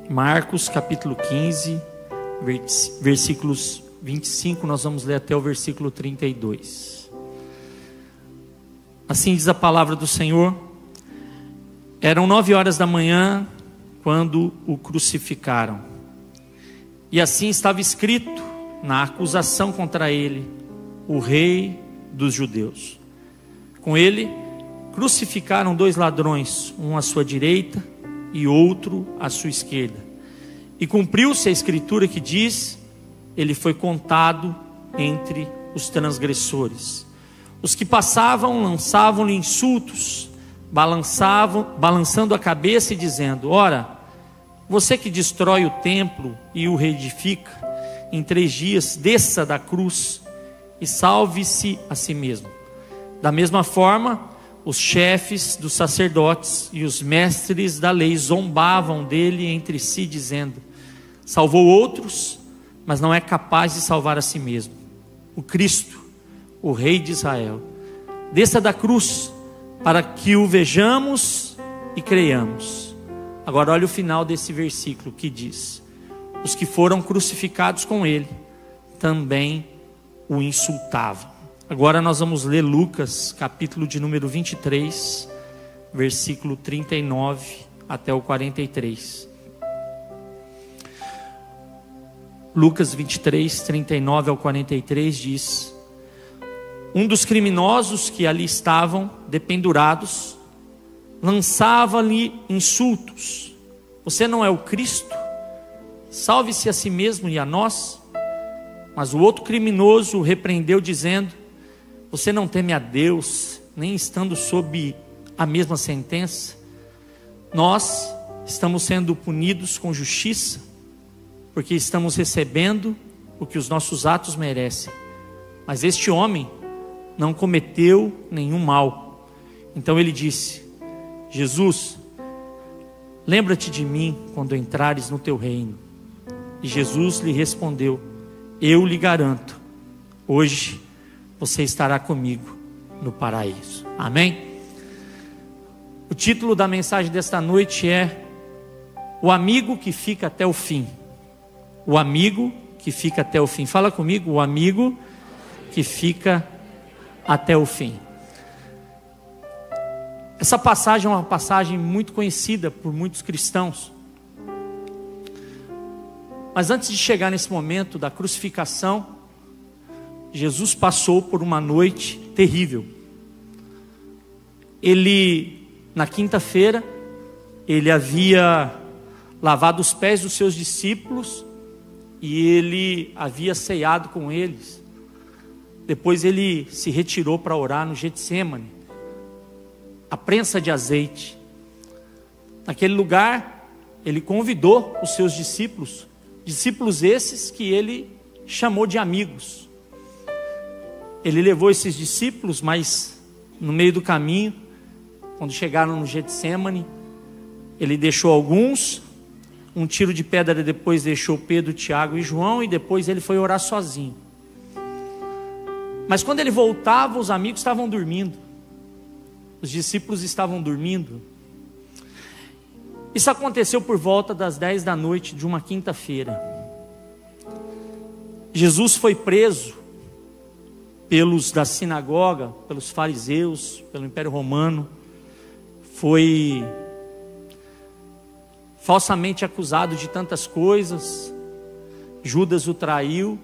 Marcos capítulo 15, versículos 25, nós vamos ler até o versículo 32. Assim diz a palavra do Senhor: Eram 9 horas da manhã quando o crucificaram. E assim estava escrito na acusação contra ele: o rei dos judeus. Com ele crucificaram 2 ladrões, um à sua direita e outro à sua esquerda. E cumpriu-se a escritura que diz: ele foi contado entre os transgressores. Os que passavam lançavam-lhe insultos, balançando a cabeça e dizendo: ora, você que destrói o templo e o reedifica, em 3 dias desça da cruz e salve-se a si mesmo. Da mesma forma, os chefes dos sacerdotes e os mestres da lei zombavam dele entre si, dizendo: salvou outros, mas não é capaz de salvar a si mesmo. O Cristo, o Rei de Israel, desça da cruz para que o vejamos e creiamos. Agora olha o final desse versículo que diz: os que foram crucificados com ele também o insultavam. Agora nós vamos ler Lucas, capítulo de número 23, versículo 39 até o 43. Lucas 23, 39 ao 43 diz: um dos criminosos que ali estavam dependurados lançava-lhe insultos: você não é o Cristo? Salve-se a si mesmo e a nós. Mas o outro criminoso o repreendeu, dizendo: você não teme a Deus, nem estando sob a mesma sentença? Nós estamos sendo punidos com justiça, porque estamos recebendo o que os nossos atos merecem. Mas este homem não cometeu nenhum mal. Então ele disse: Jesus, lembra-te de mim quando entrares no teu reino. E Jesus lhe respondeu: eu lhe garanto, hoje você estará comigo no paraíso. Amém? O título da mensagem desta noite é: o amigo que fica até o fim. O amigo que fica até o fim. Fala comigo: o amigo que fica até o fim. Essa passagem é uma passagem muito conhecida por muitos cristãos. Mas antes de chegar nesse momento da crucificação, Jesus passou por uma noite terrível. Ele, na quinta-feira, ele havia lavado os pés dos seus discípulos e ele havia ceado com eles. Depois ele se retirou para orar no Getsêmani, a prensa de azeite. Naquele lugar, ele convidou os seus discípulos esses que ele chamou de amigos. Ele levou esses discípulos, mas no meio do caminho, quando chegaram no Getsêmani, ele deixou alguns, um tiro de pedra depois deixou Pedro, Tiago e João, e depois ele foi orar sozinho. Mas quando ele voltava, os amigos estavam dormindo, os discípulos estavam dormindo. Isso aconteceu por volta das 10 da noite de uma quinta-feira. Jesus foi preso pelos da sinagoga, pelos fariseus, pelo Império Romano. Foi falsamente acusado de tantas coisas. Judas o traiu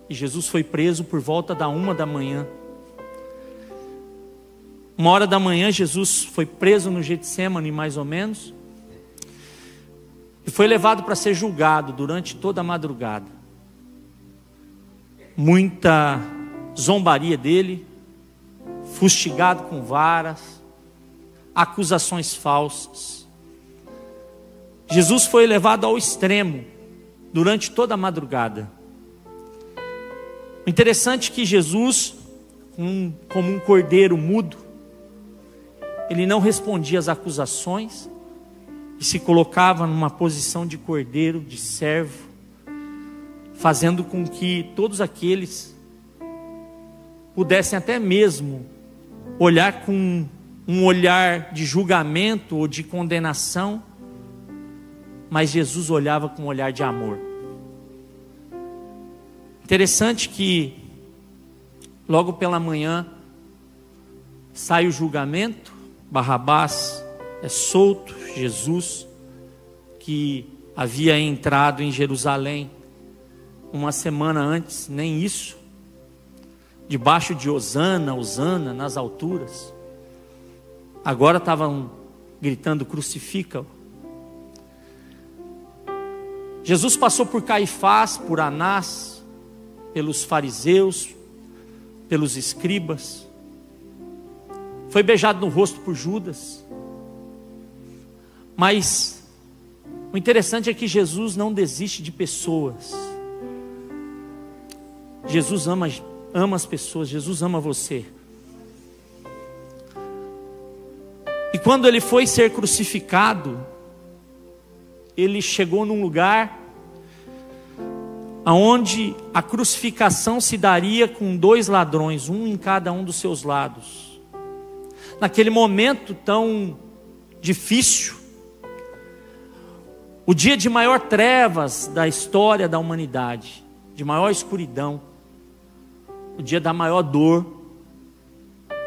e Jesus foi preso por volta da 1 da manhã. 1 da manhã Jesus foi preso no Getsêmani, mais ou menos, e foi levado para ser julgado durante toda a madrugada. Muita zombaria dele, fustigado com varas, acusações falsas. Jesus foi levado ao extremo durante toda a madrugada. O interessante é que Jesus, como um cordeiro mudo, ele não respondia às acusações e se colocava numa posição de cordeiro, de servo, fazendo com que todos aqueles pudessem até mesmo olhar com um olhar de julgamento ou de condenação mas Jesus olhava com um olhar de amor. Interessante que logo pela manhã sai o julgamento, Barrabás é solto, Jesus, que havia entrado em Jerusalém uma semana antes, nem isso, debaixo de Hosana, Hosana, nas alturas, agora estavam gritando: crucifica-o. Jesus passou por Caifás, por Anás, pelos fariseus, pelos escribas, foi beijado no rosto por Judas. Mas o interessante é que Jesus não desiste de pessoas. Jesus ama as pessoas, Jesus ama você. E quando ele foi ser crucificado, ele chegou num lugar aonde a crucificação se daria com 2 ladrões, um em cada um dos seus lados. Naquele momento tão difícil, o dia de maior trevas da história da humanidade, de maior escuridão, o dia da maior dor,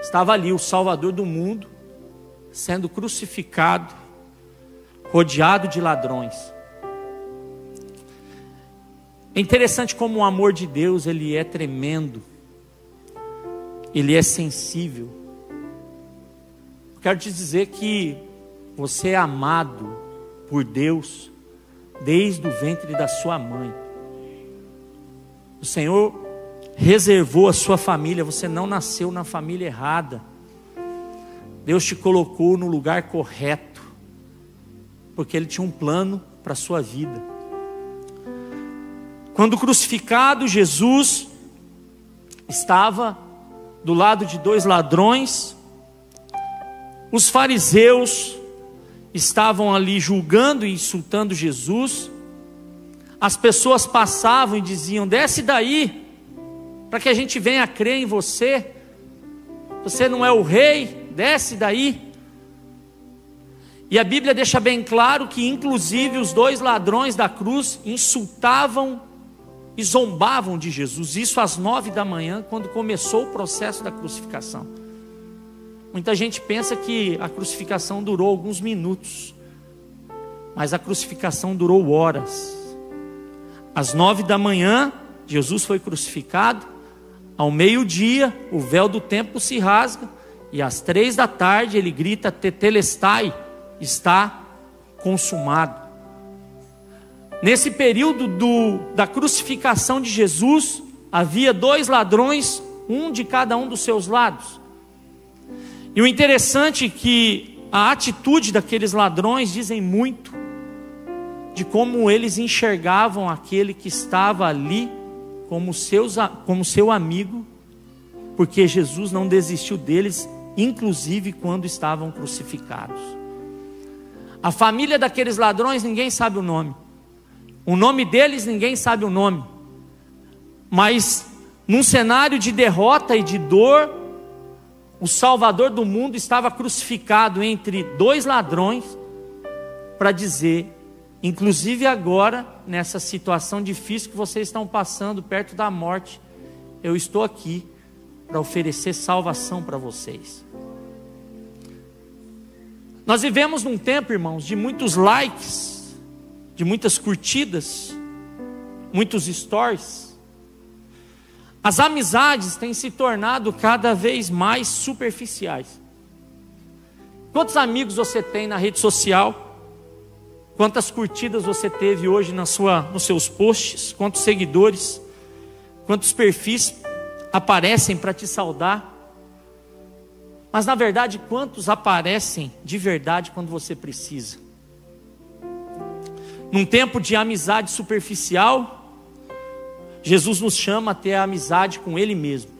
estava ali o Salvador do mundo, sendo crucificado, rodeado de ladrões. É interessante como o amor de Deus, ele é tremendo, ele é sensível. Quero te dizer que você é amado por Deus desde o ventre da sua mãe. O Senhor reservou a sua família, você não nasceu na família errada. Deus te colocou no lugar correto, porque Ele tinha um plano para a sua vida. Quando crucificado, Jesus estava do lado de 2 ladrões. Os fariseus estavam ali julgando e insultando Jesus. As pessoas passavam e diziam: desce daí, para que a gente venha crer em você. Você não é o rei, desce daí. E a Bíblia deixa bem claro que inclusive os 2 ladrões da cruz insultavam e zombavam de Jesus. Isso às 9 da manhã, quando começou o processo da crucificação. Muita gente pensa que a crucificação durou alguns minutos, mas a crucificação durou horas. Às 9 da manhã, Jesus foi crucificado. Ao meio-dia, o véu do templo se rasga, e às 3 da tarde ele grita: tetelestai, está consumado. Nesse período da crucificação de Jesus, havia 2 ladrões, um de cada um dos seus lados. E o interessante é que a atitude daqueles ladrões dizem muito de como eles enxergavam aquele que estava ali como seu amigo, porque Jesus não desistiu deles, inclusive quando estavam crucificados. A família daqueles ladrões, ninguém sabe o nome. O nome deles, ninguém sabe o nome. Mas num cenário de derrota e de dor, o Salvador do mundo estava crucificado entre 2 ladrões, para dizer, inclusive agora, nessa situação difícil que vocês estão passando, perto da morte, eu estou aqui para oferecer salvação para vocês. Nós vivemos num tempo, irmãos, de muitos likes, de muitas curtidas, muitos stories. As amizades têm se tornado cada vez mais superficiais. Quantos amigos você tem na rede social? Quantas curtidas você teve hoje nos seus posts? Quantos seguidores? Quantos perfis aparecem para te saudar? Mas na verdade, quantos aparecem de verdade quando você precisa? Num tempo de amizade superficial, Jesus nos chama a ter a amizade com Ele mesmo.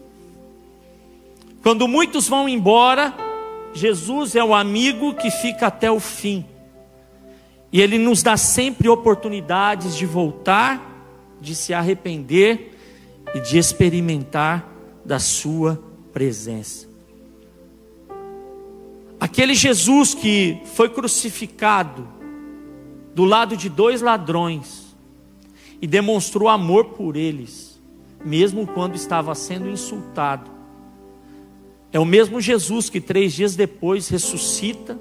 Quando muitos vão embora, Jesus é o amigo que fica até o fim. E Ele nos dá sempre oportunidades de voltar, de se arrepender e de experimentar da sua presença. Aquele Jesus que foi crucificado do lado de 2 ladrões e demonstrou amor por eles, mesmo quando estava sendo insultado. É o mesmo Jesus que 3 dias depois ressuscita,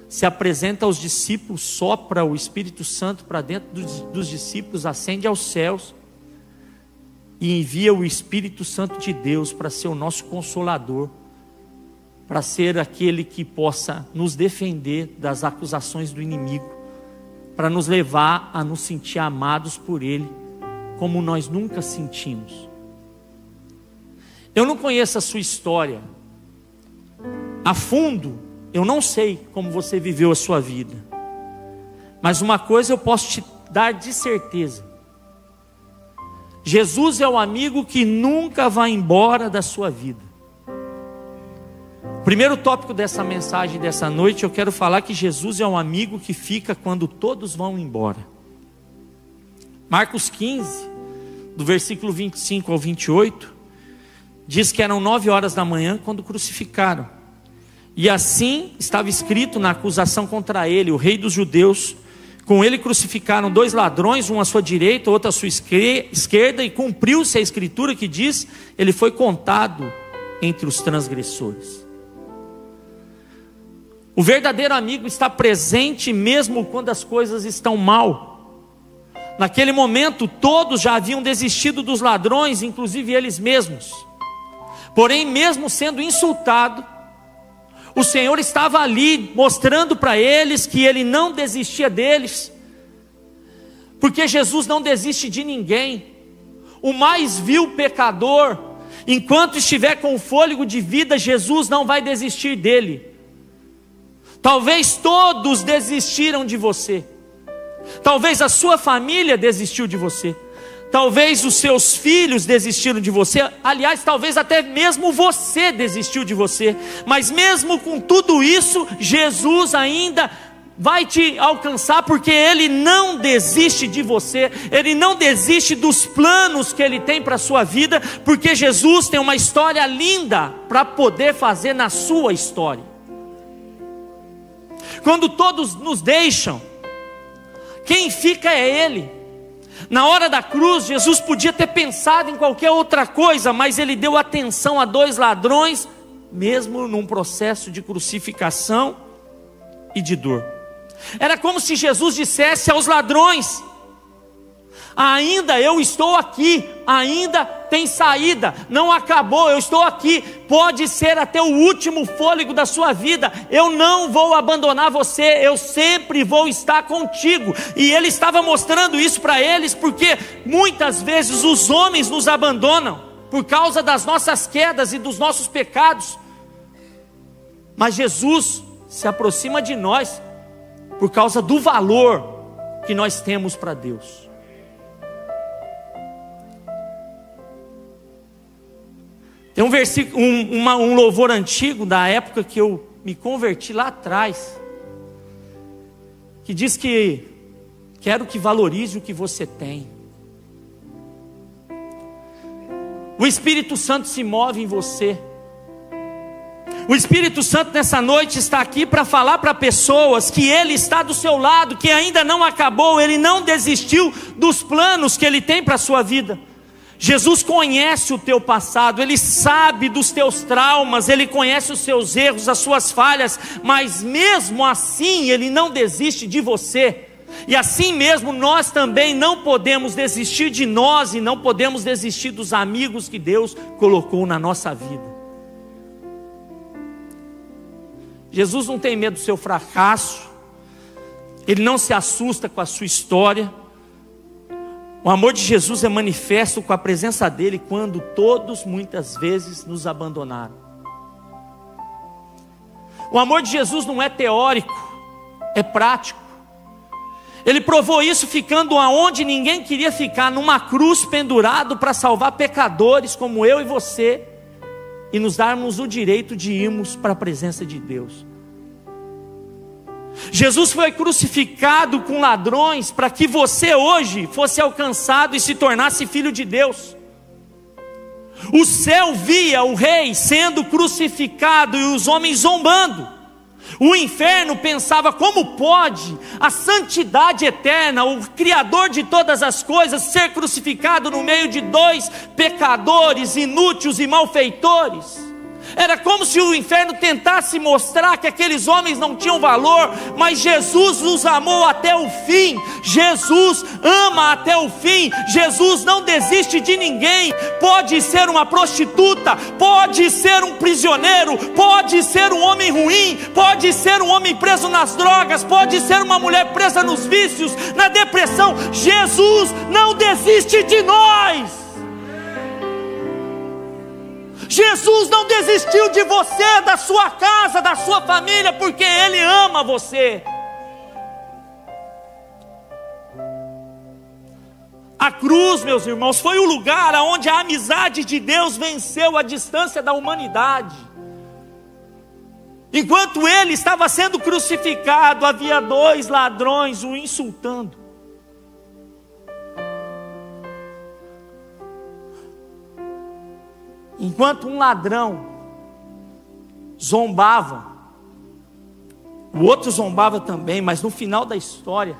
se apresenta aos discípulos, sopra o Espírito Santo para dentro dos discípulos, ascende aos céus e envia o Espírito Santo de Deus para ser o nosso consolador, para ser aquele que possa nos defender das acusações do inimigo, para nos levar a nos sentir amados por Ele, como nós nunca sentimos. Eu não conheço a sua história a fundo, eu não sei como você viveu a sua vida, mas uma coisa eu posso te dar de certeza: Jesus é o amigo que nunca vai embora da sua vida. O primeiro tópico dessa mensagem dessa noite, eu quero falar que Jesus é um amigo que fica quando todos vão embora. Marcos 15, do versículo 25 ao 28, diz que eram 9 horas da manhã quando crucificaram. E assim estava escrito na acusação contra ele: o rei dos judeus. Com ele crucificaram 2 ladrões, um à sua direita, outro à sua esquerda, e cumpriu-se a escritura que diz: ele foi contado entre os transgressores. O verdadeiro amigo está presente mesmo quando as coisas estão mal. Naquele momento todos já haviam desistido dos ladrões, inclusive eles mesmos. Porém, mesmo sendo insultado, o Senhor estava ali mostrando para eles que Ele não desistia deles, porque Jesus não desiste de ninguém. O mais vil pecador, enquanto estiver com o fôlego de vida, Jesus não vai desistir dele. Talvez todos desistiram de você, talvez a sua família desistiu de você, talvez os seus filhos desistiram de você, aliás, talvez até mesmo você desistiu de você, mas mesmo com tudo isso, Jesus ainda vai te alcançar, porque Ele não desiste de você, Ele não desiste dos planos que Ele tem para a sua vida, porque Jesus tem uma história linda para poder fazer na sua história. Quando todos nos deixam, quem fica é Ele. Na hora da cruz, Jesus podia ter pensado em qualquer outra coisa, mas Ele deu atenção a 2 ladrões, mesmo num processo de crucificação e de dor. Era como se Jesus dissesse aos ladrões: ainda eu estou aqui, ainda tem saída, não acabou, eu estou aqui, pode ser até o último fôlego da sua vida, eu não vou abandonar você, eu sempre vou estar contigo. E Ele estava mostrando isso para eles, porque muitas vezes os homens nos abandonam por causa das nossas quedas e dos nossos pecados, mas Jesus se aproxima de nós por causa do valor que nós temos para Deus. Tem um versículo, um louvor antigo da época que eu me converti lá atrás, que diz que quero que valorize o que você tem. O Espírito Santo se move em você. O Espírito Santo nessa noite está aqui para falar para pessoas que Ele está do seu lado, que ainda não acabou, Ele não desistiu dos planos que Ele tem para a sua vida. Jesus conhece o teu passado, Ele sabe dos teus traumas, Ele conhece os seus erros, as suas falhas, mas mesmo assim Ele não desiste de você. E assim mesmo nós também não podemos desistir de nós, e não podemos desistir dos amigos que Deus colocou na nossa vida. Jesus não tem medo do seu fracasso, Ele não se assusta com a sua história. O amor de Jesus é manifesto com a presença dEle quando todos muitas vezes nos abandonaram. O amor de Jesus não é teórico, é prático. Ele provou isso ficando aonde ninguém queria ficar, numa cruz, pendurado para salvar pecadores como eu e você, e nos darmos o direito de irmos para a presença de Deus. Jesus foi crucificado com ladrões para que você hoje fosse alcançado e se tornasse filho de Deus. O céu via o rei sendo crucificado e os homens zombando. O inferno pensava: como pode a santidade eterna, o Criador de todas as coisas, ser crucificado no meio de dois pecadores, inúteis e malfeitores? Era como se o inferno tentasse mostrar que aqueles homens não tinham valor, mas Jesus os amou até o fim. Jesus ama até o fim. Jesus não desiste de ninguém. Pode ser uma prostituta, pode ser um prisioneiro, pode ser um homem ruim, pode ser um homem preso nas drogas, pode ser uma mulher presa nos vícios, na depressão. Jesus não desiste de nós. Jesus não desistiu de você, da sua casa, da sua família, porque Ele ama você. A cruz, meus irmãos, foi o lugar onde a amizade de Deus venceu a distância da humanidade. Enquanto Ele estava sendo crucificado, havia dois ladrões o insultando. Enquanto um ladrão zombava, o outro zombava também, mas no final da história,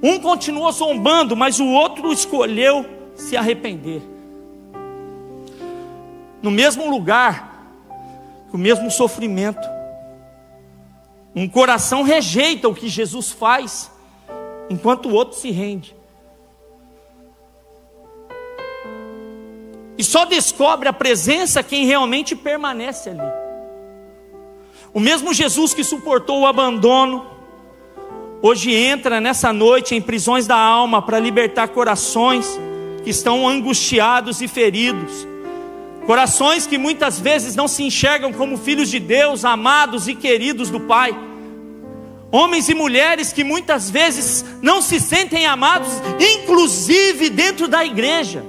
um continuou zombando, mas o outro escolheu se arrepender. No mesmo lugar, com o mesmo sofrimento, um coração rejeita o que Jesus faz, enquanto o outro se rende. E só descobre a presença quem realmente permanece ali. O mesmo Jesus que suportou o abandono, hoje entra nessa noite em prisões da alma para libertar corações que estão angustiados e feridos. Corações que muitas vezes não se enxergam como filhos de Deus, amados e queridos do Pai. Homens e mulheres que muitas vezes não se sentem amados, inclusive dentro da igreja.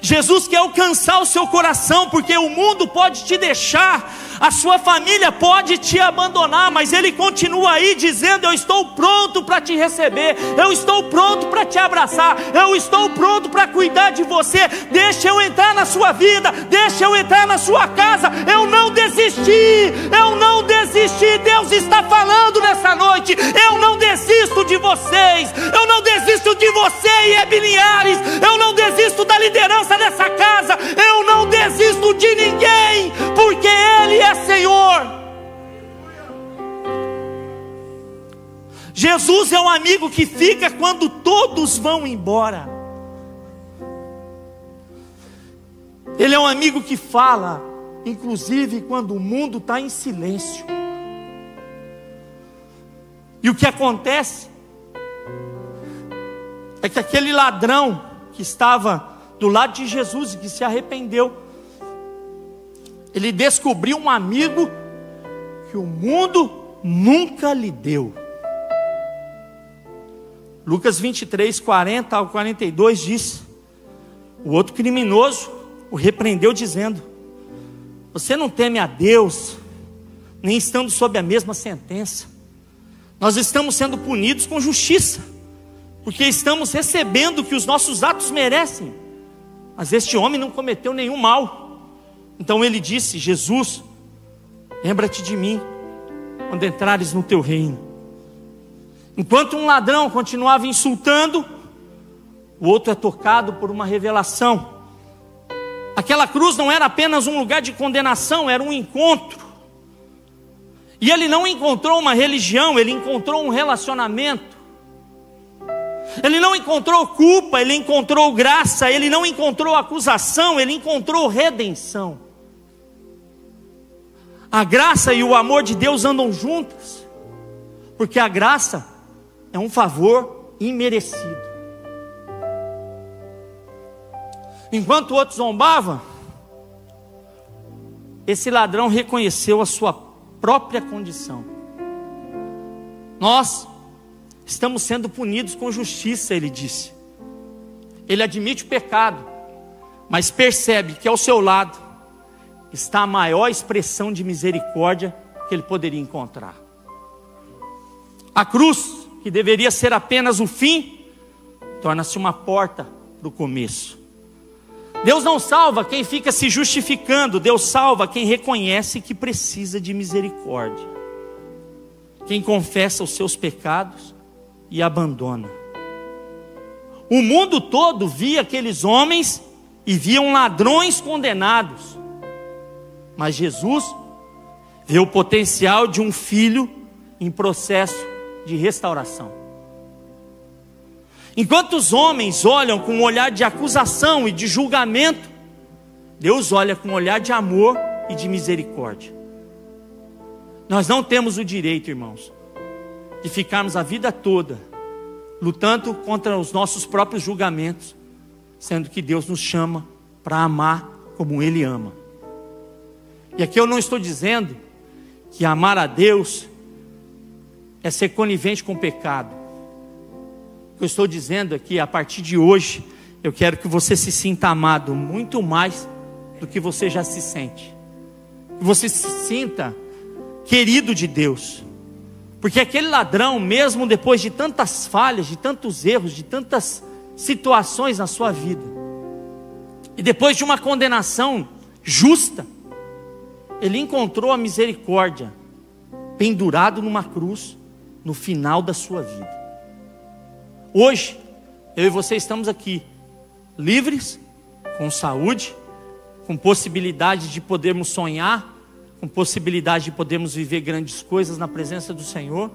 Jesus quer alcançar o seu coração, porque o mundo pode te deixar, a sua família pode te abandonar, mas Ele continua aí dizendo: eu estou pronto para te receber, eu estou pronto para te abraçar, eu estou pronto para cuidar de você. Deixa eu entrar na sua vida, deixa eu entrar na sua casa. Eu não desisti, eu não desisti. Deus está falando nessa noite: eu não desisto de vocês, eu não desisto de você e Ebiliares, eu não desisto da liderança dessa casa, eu não desisto de ninguém, porque Ele é Senhor. Jesus é um amigo que fica quando todos vão embora. Ele é um amigo que fala, inclusive quando o mundo está em silêncio. E o que acontece é que aquele ladrão que estava do lado de Jesus e que se arrependeu, ele descobriu um amigo que o mundo nunca lhe deu. Lucas 23, 40 ao 42 diz: o outro criminoso o repreendeu dizendo: você não teme a Deus, nem estando sob a mesma sentença? Nós estamos sendo punidos com justiça, porque estamos recebendo o que os nossos atos merecem, mas este homem não cometeu nenhum mal. Então ele disse: Jesus, lembra-te de mim quando entrares no teu reino. Enquanto um ladrão continuava insultando, o outro é tocado por uma revelação. Aquela cruz não era apenas um lugar de condenação, era um encontro. E ele não encontrou uma religião, ele encontrou um relacionamento. Ele não encontrou culpa, ele encontrou graça. Ele não encontrou acusação, ele encontrou redenção. A graça e o amor de Deus andam juntas, porque a graça é um favor imerecido. Enquanto o outro zombava, esse ladrão reconheceu a sua própria condição. Nós estamos sendo punidos com justiça, ele disse. Ele admite o pecado, mas percebe que ao seu lado está a maior expressão de misericórdia que ele poderia encontrar. A cruz, que deveria ser apenas o fim, torna-se uma porta para o começo. Deus não salva quem fica se justificando, Deus salva quem reconhece que precisa de misericórdia, quem confessa os seus pecados e abandona. O mundo todo via aqueles homens e viam ladrões condenados, mas Jesus vê o potencial de um filho em processo de restauração. Enquanto os homens olham com um olhar de acusação e de julgamento, Deus olha com um olhar de amor e de misericórdia. Nós não temos o direito, irmãos, de ficarmos a vida toda lutando contra os nossos próprios julgamentos, sendo que Deus nos chama para amar como Ele ama. E aqui eu não estou dizendo que amar a Deus é ser conivente com o pecado. O que eu estou dizendo é que a partir de hoje eu quero que você se sinta amado muito mais do que você já se sente. Que você se sinta querido de Deus. Porque aquele ladrão, mesmo depois de tantas falhas, de tantos erros, de tantas situações na sua vida, e depois de uma condenação justa, ele encontrou a misericórdia pendurado numa cruz no final da sua vida. Hoje, eu e você estamos aqui, livres, com saúde, com possibilidade de podermos sonhar, com possibilidade de podermos viver grandes coisas na presença do Senhor,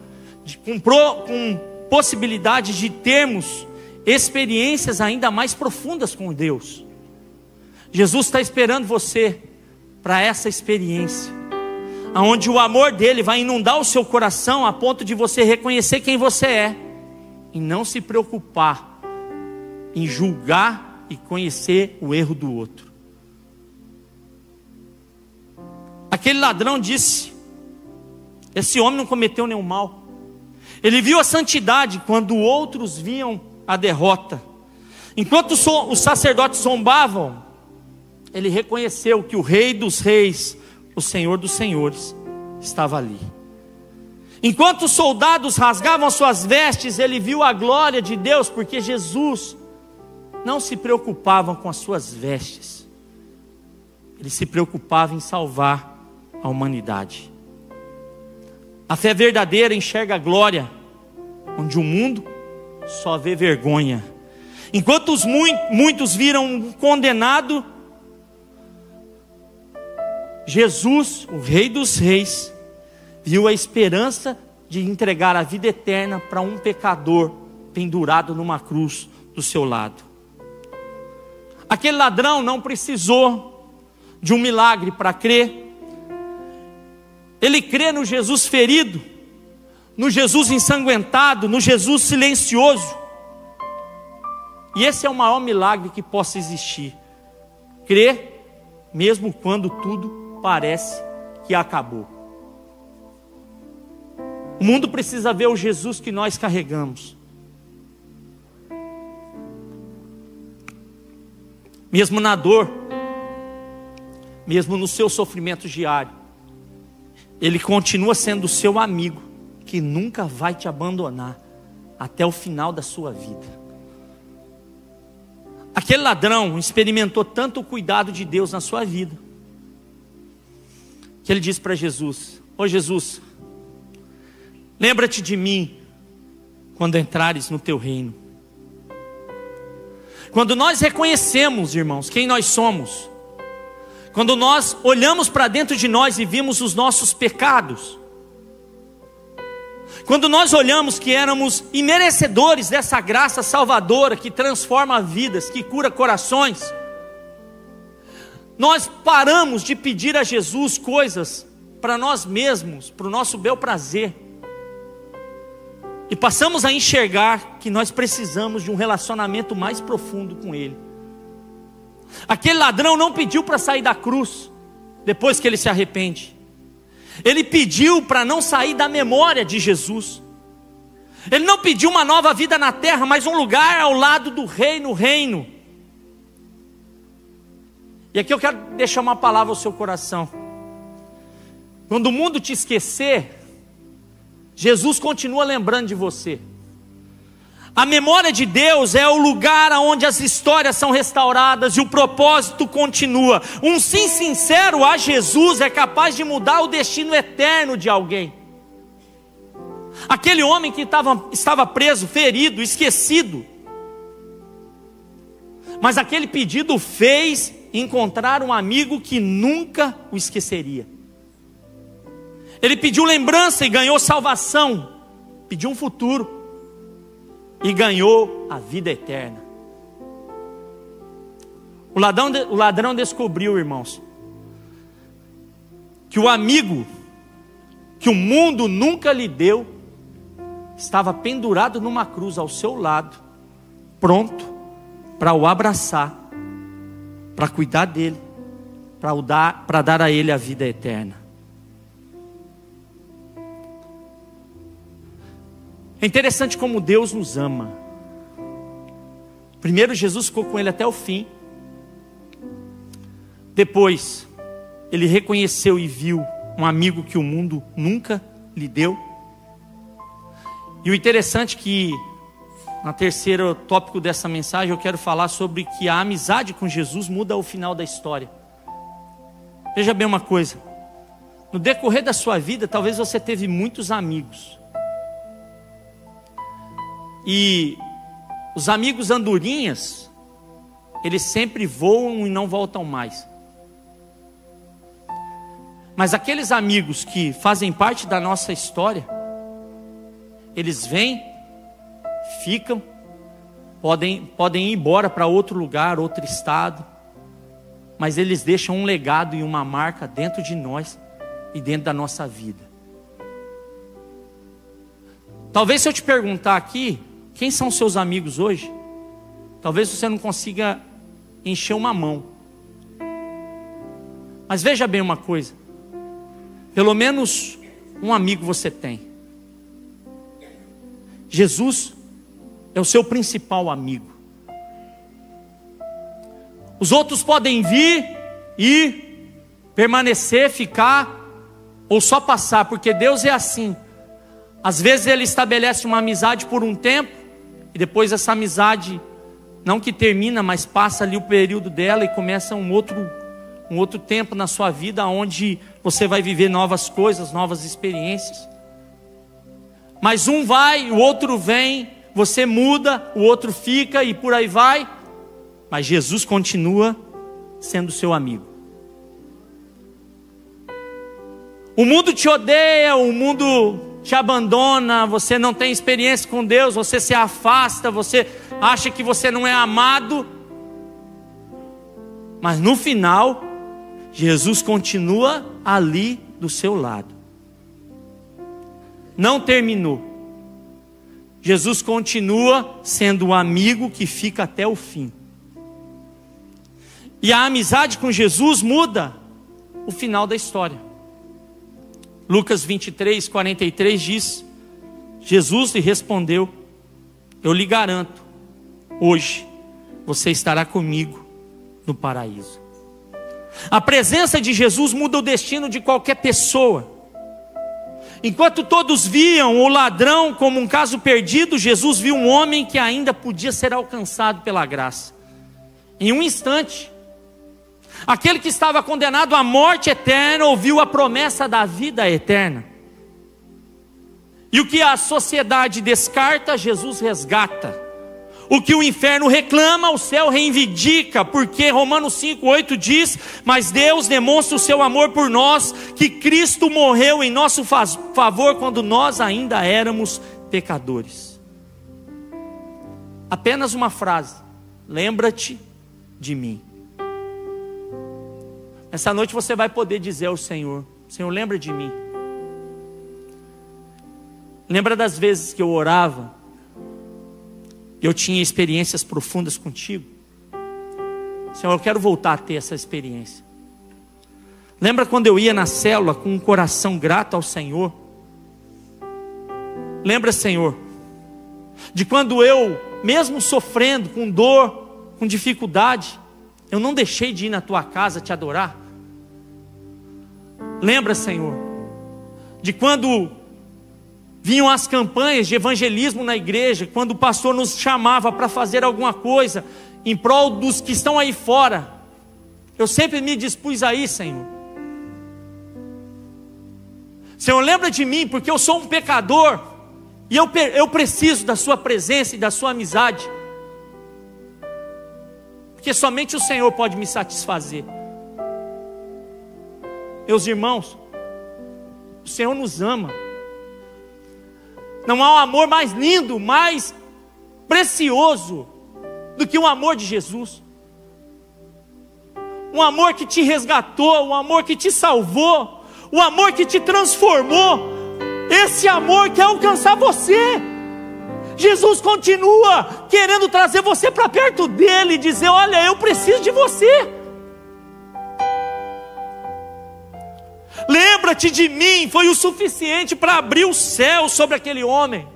com possibilidade de termos experiências ainda mais profundas com Deus. Jesus está esperando você para essa experiência, onde o amor dele vai inundar o seu coração a ponto de você reconhecer quem você é e não se preocupar em julgar e conhecer o erro do outro. Aquele ladrão disse: esse homem não cometeu nenhum mal. Ele viu a santidade quando outros viam a derrota. Enquanto os sacerdotes zombavam, ele reconheceu que o Rei dos Reis, o Senhor dos Senhores, estava ali. Enquanto os soldados rasgavam suas vestes, ele viu a glória de Deus, porque Jesus não se preocupava com as suas vestes. Ele se preocupava em salvar a humanidade. A fé verdadeira enxerga a glória, onde o mundo só vê vergonha. Enquanto muitos viram um condenado, Jesus, o Rei dos Reis, viu a esperança de entregar a vida eterna para um pecador pendurado numa cruz do seu lado. Aquele ladrão não precisou de um milagre para crer. Ele crê no Jesus ferido, no Jesus ensanguentado, no Jesus silencioso. E esse é o maior milagre que possa existir. Crer mesmo quando tudo parece que acabou. O mundo precisa ver o Jesus que nós carregamos. Mesmo na dor, mesmo no seu sofrimento diário, Ele continua sendo seu amigo, que nunca vai te abandonar até o final da sua vida. Aquele ladrão experimentou tanto o cuidado de Deus na sua vida, que ele disse para Jesus: ô Jesus, lembra-te de mim quando entrares no teu reino. Quando nós reconhecemos, irmãos, quem nós somos, quando nós olhamos para dentro de nós e vimos os nossos pecados, quando nós olhamos que éramos imerecedores dessa graça salvadora que transforma vidas, que cura corações, nós paramos de pedir a Jesus coisas para nós mesmos, para o nosso bel prazer, e passamos a enxergar que nós precisamos de um relacionamento mais profundo com Ele. Aquele ladrão não pediu para sair da cruz depois que ele se arrepende. Ele pediu para não sair da memória de Jesus. Ele não pediu uma nova vida na terra, mas um lugar ao lado do rei no reino. E aqui eu quero deixar uma palavra ao seu coração. Quando o mundo te esquecer, Jesus continua lembrando de você. A memória de Deus é o lugar onde as histórias são restauradas e o propósito continua. Um sim sincero a Jesus é capaz de mudar o destino eterno de alguém. Aquele homem que estava preso, ferido, esquecido, mas aquele pedido fez encontrar um amigo que nunca o esqueceria. Ele pediu lembrança e ganhou salvação, pediu um futuro e ganhou a vida eterna. O ladrão descobriu, irmãos, que o amigo que o mundo nunca lhe deu estava pendurado numa cruz ao seu lado, pronto para o abraçar, para cuidar dele, para dar a ele a vida eterna. É interessante como Deus nos ama. Primeiro Jesus ficou com ele até o fim. Depois ele reconheceu e viu um amigo que o mundo nunca lhe deu. E o interessante é que no terceiro tópico dessa mensagem eu quero falar sobre que a amizade com Jesus muda o final da história. Veja bem uma coisa, no decorrer da sua vida talvez você teve muitos amigos. E os amigos andorinhas, eles sempre voam e não voltam mais. Mas aqueles amigos que fazem parte da nossa história, eles vêm, ficam, podem ir embora para outro lugar, outro estado, mas eles deixam um legado e uma marca dentro de nós e dentro da nossa vida. Talvez se eu te perguntar aqui, quem são seus amigos hoje? Talvez você não consiga encher uma mão. Mas veja bem uma coisa, pelo menos um amigo você tem. Jesus é o seu principal amigo. Os outros podem vir, ir, permanecer, ficar, ou só passar, porque Deus é assim. Às vezes Ele estabelece uma amizade por um tempo, e depois essa amizade, não que termina, mas passa ali o período dela e começa um outro tempo na sua vida, onde você vai viver novas coisas, novas experiências. Mas um vai, o outro vem, você muda, o outro fica e por aí vai. Mas Jesus continua sendo seu amigo. O mundo te odeia, o mundo te abandona, você não tem experiência com Deus, você se afasta, você acha que você não é amado. Mas no final, Jesus continua ali do seu lado. Não terminou. Jesus continua sendo o amigo que fica até o fim. E a amizade com Jesus muda o final da história. Lucas 23, 43 diz: Jesus lhe respondeu: eu lhe garanto, hoje você estará comigo no paraíso. A presença de Jesus muda o destino de qualquer pessoa. Enquanto todos viam o ladrão como um caso perdido, Jesus viu um homem que ainda podia ser alcançado pela graça. Em um instante, aquele que estava condenado à morte eterna ouviu a promessa da vida eterna. E o que a sociedade descarta, Jesus resgata. O que o inferno reclama, o céu reivindica, porque Romanos 5:8 diz: mas Deus demonstra o seu amor por nós, que Cristo morreu em nosso favor quando nós ainda éramos pecadores. Apenas uma frase: lembra-te de mim. Essa noite você vai poder dizer ao Senhor: Senhor, lembra de mim. Lembra das vezes que eu orava, eu tinha experiências profundas contigo. Senhor, eu quero voltar a ter essa experiência. Lembra quando eu ia na célula com um coração grato ao Senhor? Lembra, Senhor, de quando eu, mesmo sofrendo, com dor, com dificuldade, eu não deixei de ir na tua casa te adorar? Lembra, Senhor, de quando Vinham as campanhas de evangelismo na igreja, quando o pastor nos chamava para fazer alguma coisa em prol dos que estão aí fora. Eu sempre me dispus a ir, Senhor. Senhor, lembra de mim, porque eu sou um pecador, e eu preciso da sua presença e da sua amizade, porque somente o Senhor pode me satisfazer. Meus irmãos, o Senhor nos ama. Não há um amor mais lindo, mais precioso do que o amor de Jesus. Um amor que te resgatou, um amor que te salvou, um amor que te transformou. Esse amor quer alcançar você. Jesus continua querendo trazer você para perto dele e dizer: olha, eu preciso de você. Lembra-te de mim, foi o suficiente para abrir o céu sobre aquele homem.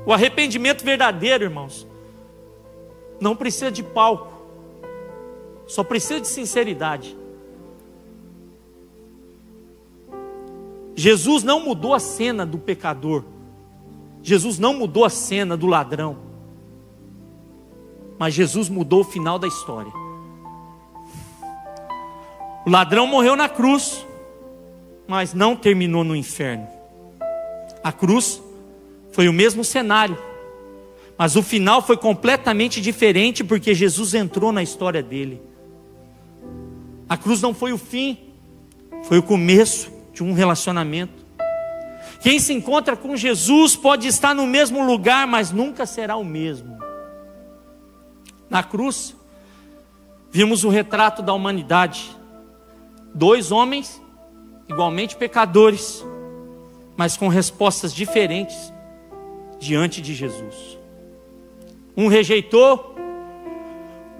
O arrependimento verdadeiro, irmãos, não precisa de palco, só precisa de sinceridade. Jesus não mudou a cena do pecador, Jesus não mudou a cena do ladrão, mas Jesus mudou o final da história. O ladrão morreu na cruz, mas não terminou no inferno. A cruz foi o mesmo cenário, mas o final foi completamente diferente, porque Jesus entrou na história dele. A cruz não foi o fim, foi o começo de um relacionamento. Quem se encontra com Jesus pode estar no mesmo lugar, mas nunca será o mesmo. Na cruz, vimos o retrato da humanidade. 2 homens igualmente pecadores, mas com respostas diferentes diante de Jesus. Um rejeitou,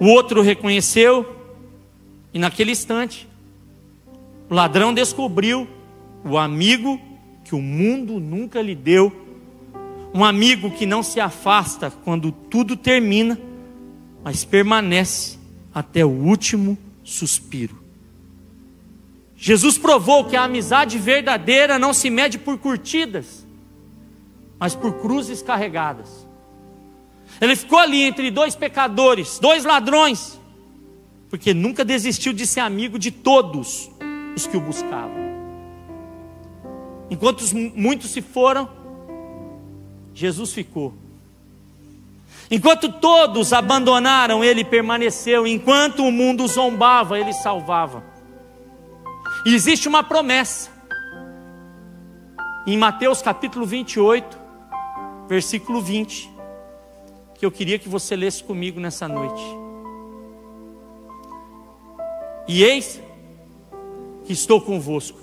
o outro reconheceu, e naquele instante o ladrão descobriu o amigo que o mundo nunca lhe deu, um amigo que não se afasta quando tudo termina, mas permanece até o último suspiro. Jesus provou que a amizade verdadeira não se mede por curtidas, mas por cruzes carregadas. Ele ficou ali entre 2 pecadores, 2 ladrões, porque nunca desistiu de ser amigo de todos os que o buscavam. Enquanto muitos se foram, Jesus ficou. Enquanto todos abandonaram, ele permaneceu. Enquanto o mundo zombava, ele salvava. E existe uma promessa em Mateus capítulo 28, versículo 20, que eu queria que você lesse comigo nessa noite. E eis que estou convosco.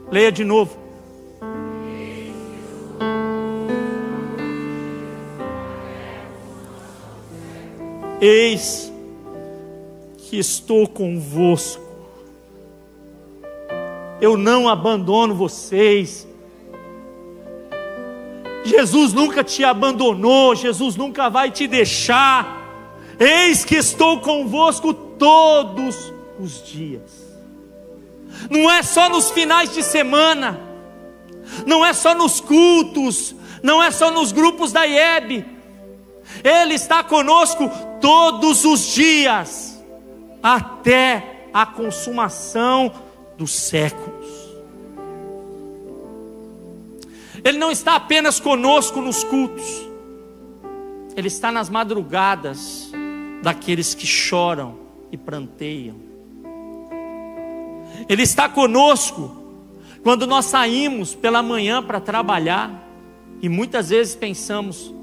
Leia de novo. Eis que estou convosco. Eu não abandono vocês. Jesus nunca te abandonou, Jesus nunca vai te deixar. Eis que estou convosco todos os dias. Não é só nos finais de semana, não é só nos cultos, não é só nos grupos da IEB. Ele está conosco todos os dias, até a consumação dos séculos. Ele não está apenas conosco nos cultos, Ele está nas madrugadas daqueles que choram e pranteiam. Ele está conosco quando nós saímos pela manhã para trabalhar e muitas vezes pensamos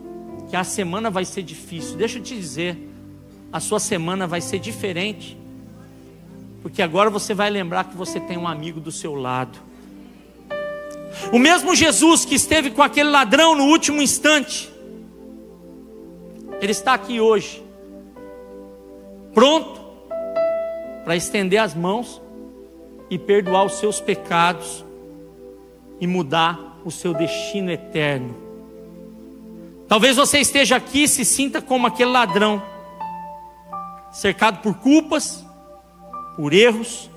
que a semana vai ser difícil. Deixa eu te dizer, a sua semana vai ser diferente, porque agora você vai lembrar que você tem um amigo do seu lado. O mesmo Jesus que esteve com aquele ladrão no último instante, Ele está aqui hoje, pronto para estender as mãos e perdoar os seus pecados e mudar o seu destino eterno. Talvez você esteja aqui e se sinta como aquele ladrão, cercado por culpas, por erros,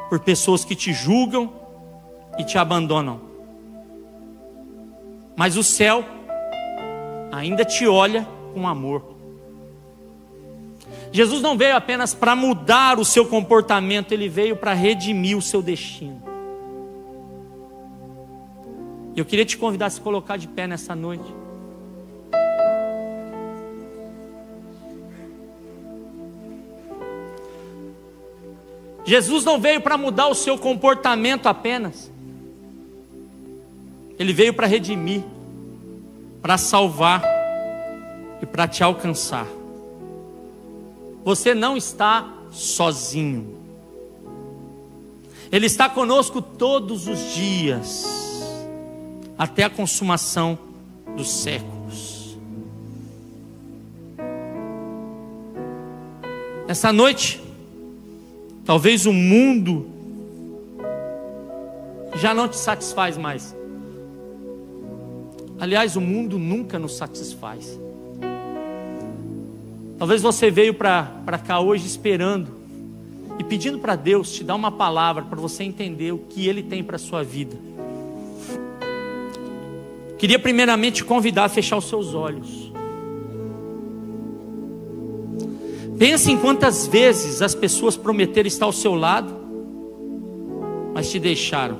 por pessoas que te julgam e te abandonam. Mas o céu ainda te olha com amor. Jesus não veio apenas para mudar o seu comportamento, Ele veio para redimir o seu destino. Eu queria te convidar a se colocar de pé nessa noite. Jesus não veio para mudar o seu comportamento apenas. Ele veio para redimir, para salvar e para te alcançar. Você não está sozinho. Ele está conosco todos os dias, até a consumação dos séculos. Essa noite, talvez o mundo já não te satisfaz mais. Aliás, o mundo nunca nos satisfaz. Talvez você veio para cá hoje esperando e pedindo para Deus te dar uma palavra para você entender o que Ele tem para a sua vida. Queria primeiramente te convidar a fechar os seus olhos. Pense em quantas vezes as pessoas prometeram estar ao seu lado, mas te deixaram.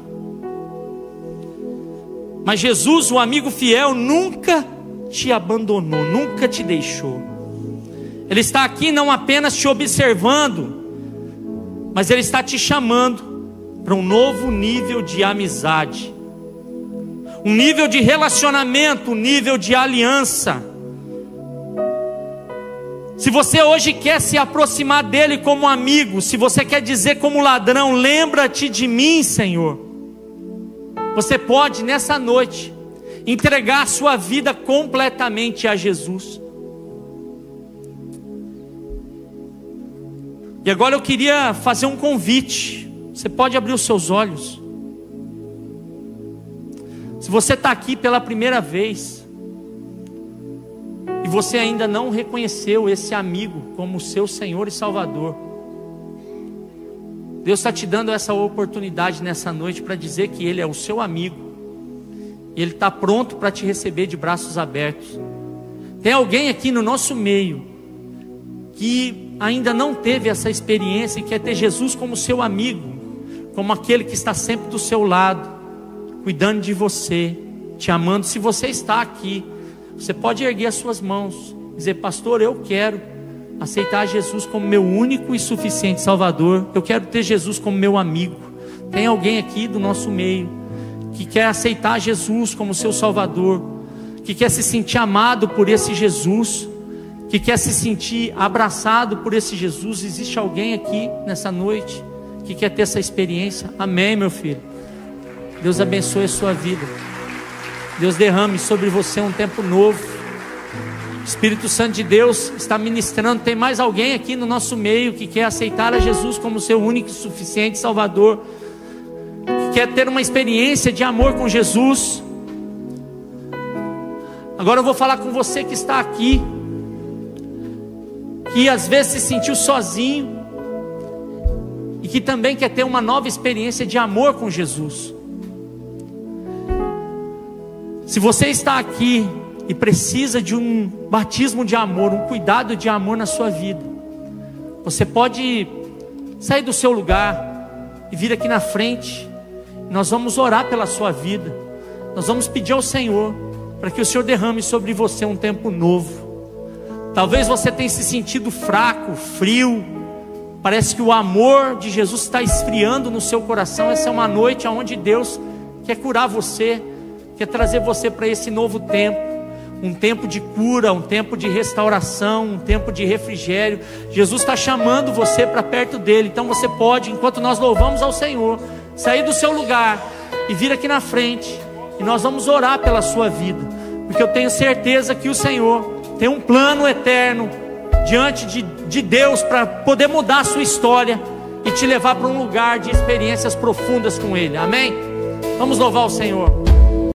Mas Jesus, o amigo fiel, nunca te abandonou, nunca te deixou. Ele está aqui não apenas te observando, mas Ele está te chamando para um novo nível de amizade, um nível de relacionamento, um nível de aliança. Se você hoje quer se aproximar dEle como amigo, se você quer dizer como ladrão, lembra-te de mim, Senhor. Você pode nessa noite entregar a sua vida completamente a Jesus. E agora eu queria fazer um convite. Você pode abrir os seus olhos. Se você está aqui pela primeira vez e você ainda não reconheceu esse amigo como seu Senhor e Salvador, Deus está te dando essa oportunidade nessa noite para dizer que Ele é o seu amigo e Ele está pronto para te receber de braços abertos. Tem alguém aqui no nosso meio que ainda não teve essa experiência e quer ter Jesus como seu amigo, como aquele que está sempre do seu lado, cuidando de você, te amando. Se você está aqui, você pode erguer as suas mãos, dizer: pastor, eu quero aceitar Jesus como meu único e suficiente Salvador. Eu quero ter Jesus como meu amigo. Tem alguém aqui do nosso meio que quer aceitar Jesus como seu Salvador, que quer se sentir amado por esse Jesus, que quer se sentir abraçado por esse Jesus? Existe alguém aqui nessa noite que quer ter essa experiência? Amém, meu filho. Deus abençoe a sua vida. Deus derrame sobre você um tempo novo. O Espírito Santo de Deus está ministrando. Tem mais alguém aqui no nosso meio que quer aceitar a Jesus como seu único e suficiente Salvador, que quer ter uma experiência de amor com Jesus? Agora eu vou falar com você que está aqui, que às vezes se sentiu sozinho e que também quer ter uma nova experiência de amor com Jesus. Se você está aqui e precisa de um batismo de amor, um cuidado de amor na sua vida, você pode sair do seu lugar e vir aqui na frente. Nós vamos orar pela sua vida. Nós vamos pedir ao Senhor para que o Senhor derrame sobre você um tempo novo. Talvez você tenha se sentido fraco, frio. Parece que o amor de Jesus está esfriando no seu coração. Essa é uma noite onde Deus quer curar você, quer trazer você para esse novo tempo. Um tempo de cura, um tempo de restauração, um tempo de refrigério. Jesus está chamando você para perto dele. Então você pode, enquanto nós louvamos ao Senhor, sair do seu lugar e vir aqui na frente, e nós vamos orar pela sua vida, porque eu tenho certeza que o Senhor tem um plano eterno diante de Deus para poder mudar a sua história e te levar para um lugar de experiências profundas com Ele. Amém? Vamos louvar o Senhor.